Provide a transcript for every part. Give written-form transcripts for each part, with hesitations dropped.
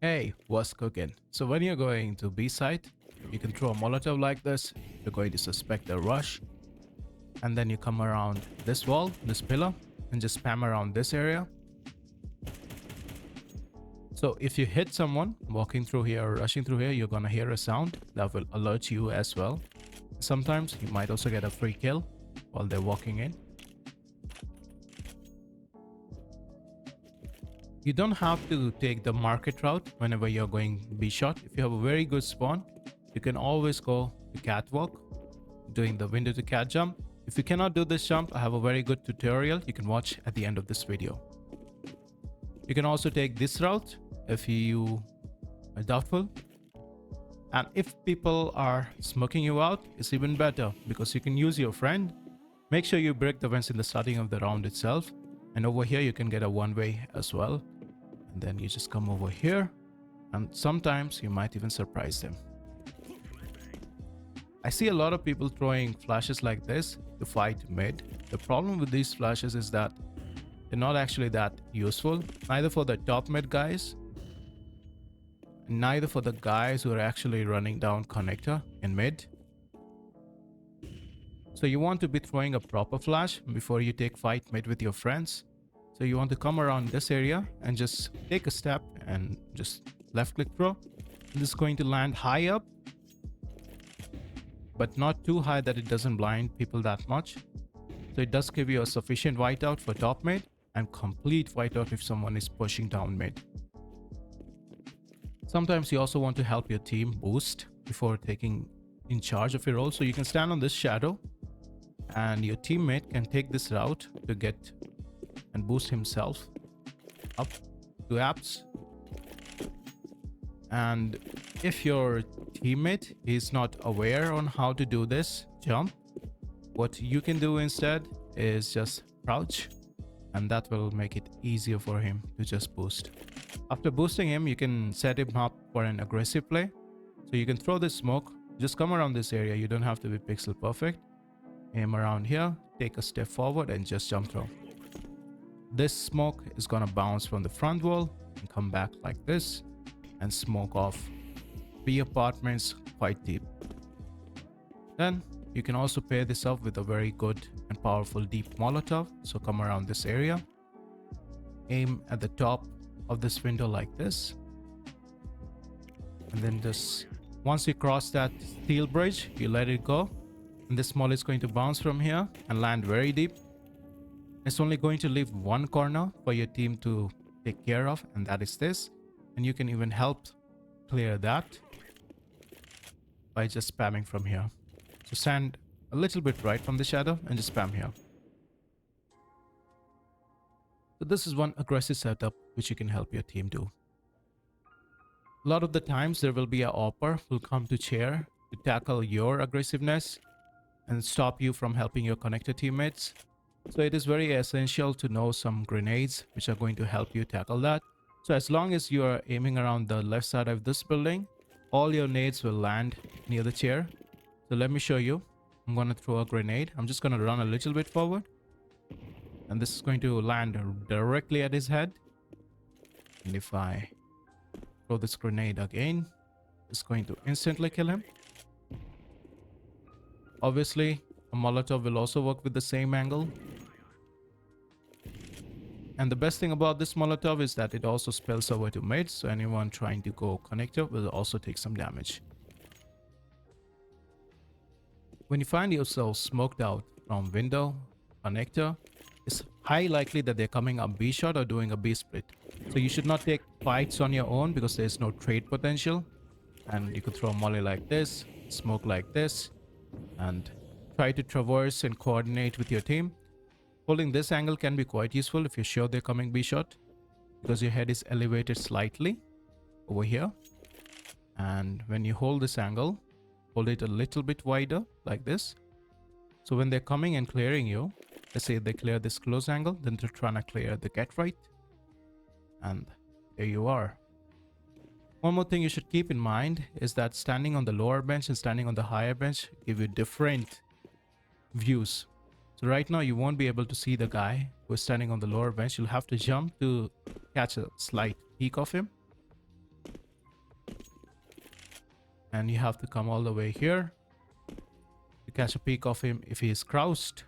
Hey, what's cooking? So when you're going to B site, you can throw a Molotov like this. You're going to suspect a rush, and then you come around this wall, this pillar, and just spam around this area. So if you hit someone walking through here or rushing through here, you're gonna hear a sound that will alert you as well. Sometimes you might also get a free kill while they're walking in. You don't have to take the market route whenever you're going B shot. If you have a very good spawn, you can always go to catwalk, doing the window to cat jump. If you cannot do this jump, I have a very good tutorial you can watch at the end of this video. You can also take this route if you are doubtful. And if people are smoking you out, it's even better because you can use your friend. Make sure you break the vents in the starting of the round itself. And over here, you can get a one-way as well. And then you just come over here. And sometimes you might even surprise them. I see a lot of people throwing flashes like this to fight mid. The problem with these flashes is that they're not actually that useful, neither for the top mid guys, neither for the guys who are actually running down connector in mid. So you want to be throwing a proper flash before you take fight mid with your friends. So you want to come around this area and just take a step and just left click throw. This is going to land high up, but not too high that it doesn't blind people that much. So it does give you a sufficient whiteout for top mid and complete whiteout if someone is pushing down mid. Sometimes you also want to help your team boost before taking in charge of your role. So you can stand on this shadow and your teammate can take this route to get and boost himself up to apps. And if your teammate is not aware on how to do this jump, what you can do instead is just crouch, and that will make it easier for him to just boost. After boosting him, you can set him up for an aggressive play. So you can throw this smoke, just come around this area. You don't have to be pixel perfect. Aim around here, take a step forward and just jump throw. This smoke is gonna bounce from the front wall and come back like this and smoke off B apartments quite deep. Then you can also pair this up with a very good and powerful deep Molotov. So come around this area, aim at the top of this window like this, and then just once you cross that steel bridge, you let it go, and this Molly is going to bounce from here and land very deep. It's only going to leave one corner for your team to take care of, and that is this. And you can even help clear that by just spamming from here. So stand a little bit right from the shadow and just spam here. So this is one aggressive setup which you can help your team do. A lot of the times there will be a AWPer who will come to chair to tackle your aggressiveness and stop you from helping your connector teammates. So it is very essential to know some grenades which are going to help you tackle that. So as long as you are aiming around the left side of this building, all your nades will land near the chair. So let me show you. I'm going to throw a grenade. I'm just going to run a little bit forward. And this is going to land directly at his head. And if I throw this grenade again, it's going to instantly kill him. Obviously, a Molotov will also work with the same angle. And the best thing about this Molotov is that it also spills over to mid, so anyone trying to go connector will also take some damage. When you find yourself smoked out from window, connector, it's high likely that they're coming up B shot or doing a B split. So you should not take fights on your own because there's no trade potential. And you could throw a molly like this, smoke like this, and try to traverse and coordinate with your team. Holding this angle can be quite useful if you're sure they're coming B shot, because your head is elevated slightly over here. And when you hold this angle, hold it a little bit wider like this. So when they're coming and clearing you, let's say they clear this close angle, then they're trying to clear the get right. And there you are. One more thing you should keep in mind is that standing on the lower bench and standing on the higher bench give you different views. So right now you won't be able to see the guy who is standing on the lower bench. You'll have to jump to catch a slight peek of him. and you have to come all the way here to catch a peek of him if he is crouched.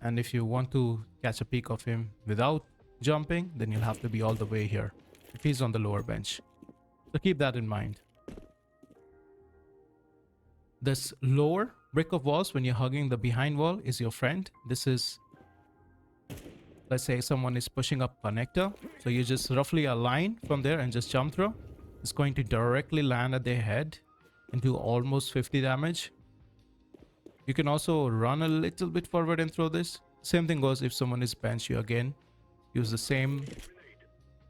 And if you want to catch a peek of him without jumping, then you'll have to be all the way here if he's on the lower bench. So keep that in mind. This lower brick of walls, when you're hugging the behind wall, is your friend. This is, let's say someone is pushing up connector. So you just roughly align from there and just jump through. It's going to directly land at their head and do almost 50 damage. You can also run a little bit forward and throw this. Same thing goes if someone is bench. You again use the same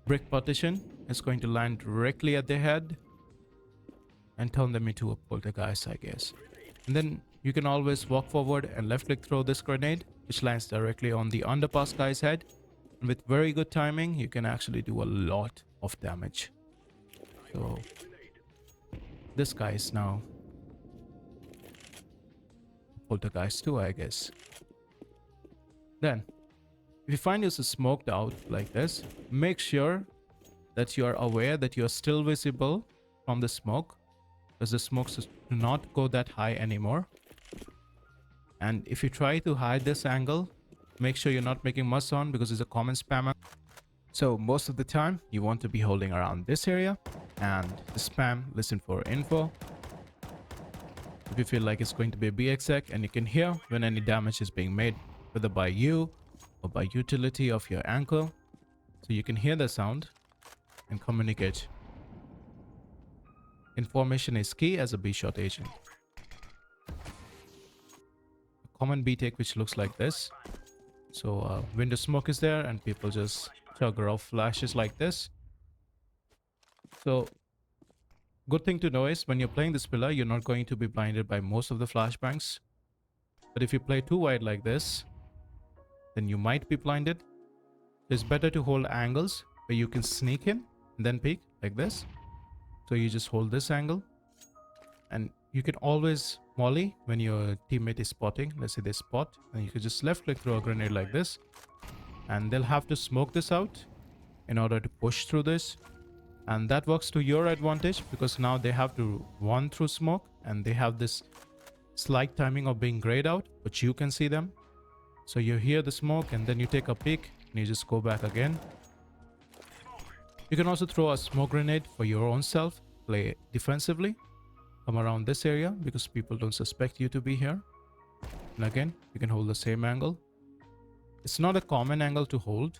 brick partition. It's going to land directly at their head and turn them into a poltergeist, I guess. And then you can always walk forward and left click throw this grenade, which lands directly on the underpass guy's head. And with very good timing, you can actually do a lot of damage. So this guy is now poltergeist too, I guess. Then if you find yourself smoked out like this, make sure that you are aware that you are still visible from the smoke, because the smokes do not go that high anymore. And if you try to hide this angle, make sure you're not making much sound, because it's a common spam. So most of the time you want to be holding around this area and the spam listen for info. If you feel like it's going to be a BXEC, and you can hear when any damage is being made, whether by you or by utility of your anchor. So you can hear the sound and communicate. Information is key as a B-shot agent. A common B-take which looks like this. So window smoke is there and people just chug off flashes like this. So good thing to know is when you're playing this pillar, you're not going to be blinded by most of the flashbangs. But if you play too wide like this, then you might be blinded. It's better to hold angles where you can sneak in and then peek like this. So you just hold this angle, and you can always molly when your teammate is spotting. Let's say they spot, and you can just left click throw a grenade like this, and they'll have to smoke this out in order to push through this. And that works to your advantage, because now they have to run through smoke and they have this slight timing of being grayed out, but you can see them. So you hear the smoke and then you take a peek and you just go back again. You can also throw a smoke grenade for your own self, play defensively, come around this area because people don't suspect you to be here. And again, you can hold the same angle. It's not a common angle to hold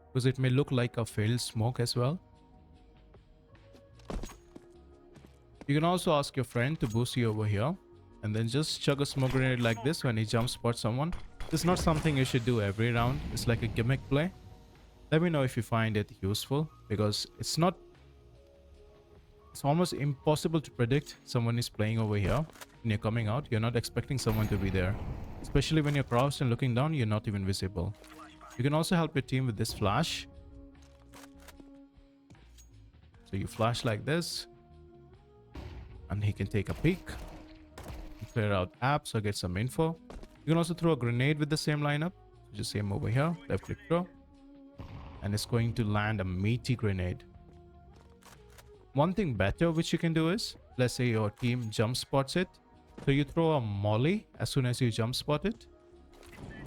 because it may look like a failed smoke as well. You can also ask your friend to boost you over here and then just chug a smoke grenade like this when he jump spots someone. It's not something you should do every round. It's like a gimmick play. Let me know if you find it useful, because it's almost impossible to predict someone is playing over here. When you're coming out, you're not expecting someone to be there. Especially when you're crouched and looking down, you're not even visible. You can also help your team with this flash. So you flash like this, and he can take a peek, clear out apps or get some info. You can also throw a grenade with the same lineup. Just same over here, left click throw, and it's going to land a meaty grenade. One thing better which you can do is, let's say your team jump spots it, so you throw a molly as soon as you jump spot it,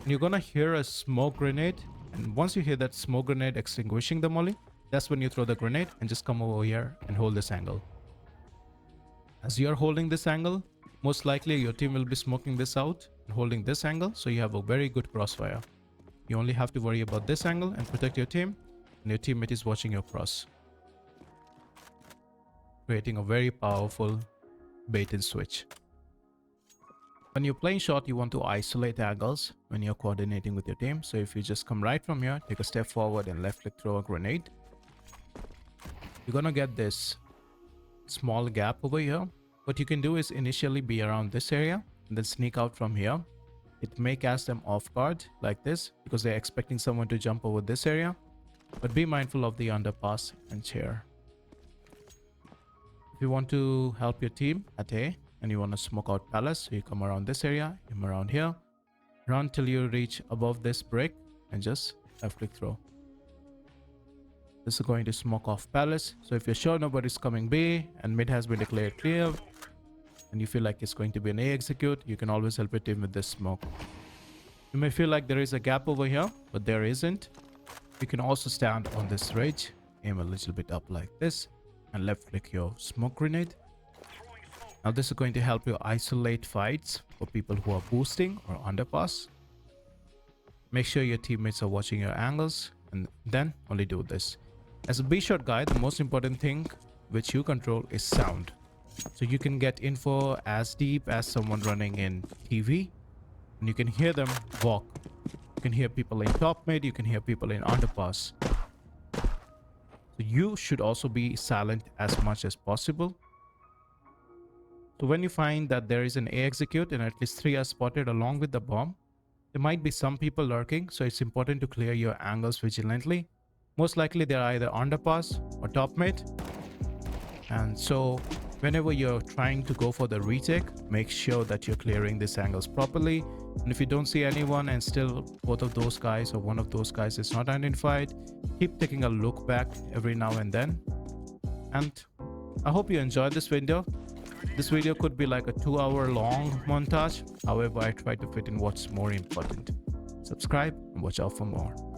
and you're gonna hear a smoke grenade, and once you hear that smoke grenade extinguishing the molly, that's when you throw the grenade and just come over here and hold this angle. As you're holding this angle, most likely your team will be smoking this out and holding this angle, so you have a very good crossfire. You only have to worry about this angle and protect your team, and your teammate is watching your cross, creating a very powerful bait and switch. When you're playing short, you want to isolate angles when you're coordinating with your team. So if you just come right from here, take a step forward and left click throw a grenade, you're gonna get this small gap over here. What you can do is initially be around this area and then sneak out from here. It may catch them off guard like this because they're expecting someone to jump over this area, but be mindful of the underpass and chair. If you want to help your team at A and you want to smoke out palace, so you come around this area, come around here, run till you reach above this brick and just left click throw. This is going to smoke off palace. So if you're sure nobody's coming B and mid has been declared clear and you feel like it's going to be an A execute, you can always help your team with this smoke. You may feel like there is a gap over here, but there isn't. You can also stand on this ridge, aim a little bit up like this, and left click your smoke grenade. Now this is going to help you isolate fights for people who are boosting or underpass. Make sure your teammates are watching your angles and then only do this. As a B-shot guy, the most important thing which you control is sound. So you can get info as deep as someone running in TV and you can hear them walk. You can hear people in top mid, you can hear people in underpass. So you should also be silent as much as possible. So when you find that there is an A execute and at least 3 are spotted along with the bomb, there might be some people lurking, so it's important to clear your angles vigilantly. Most likely they're either underpass or top mid. And so whenever you're trying to go for the retake, make sure that you're clearing these angles properly. And if you don't see anyone and still both of those guys or one of those guys is not identified, keep taking a look back every now and then. And I hope you enjoyed this video. This video could be like a 2-hour long montage. However, I try to fit in what's more important. Subscribe and watch out for more.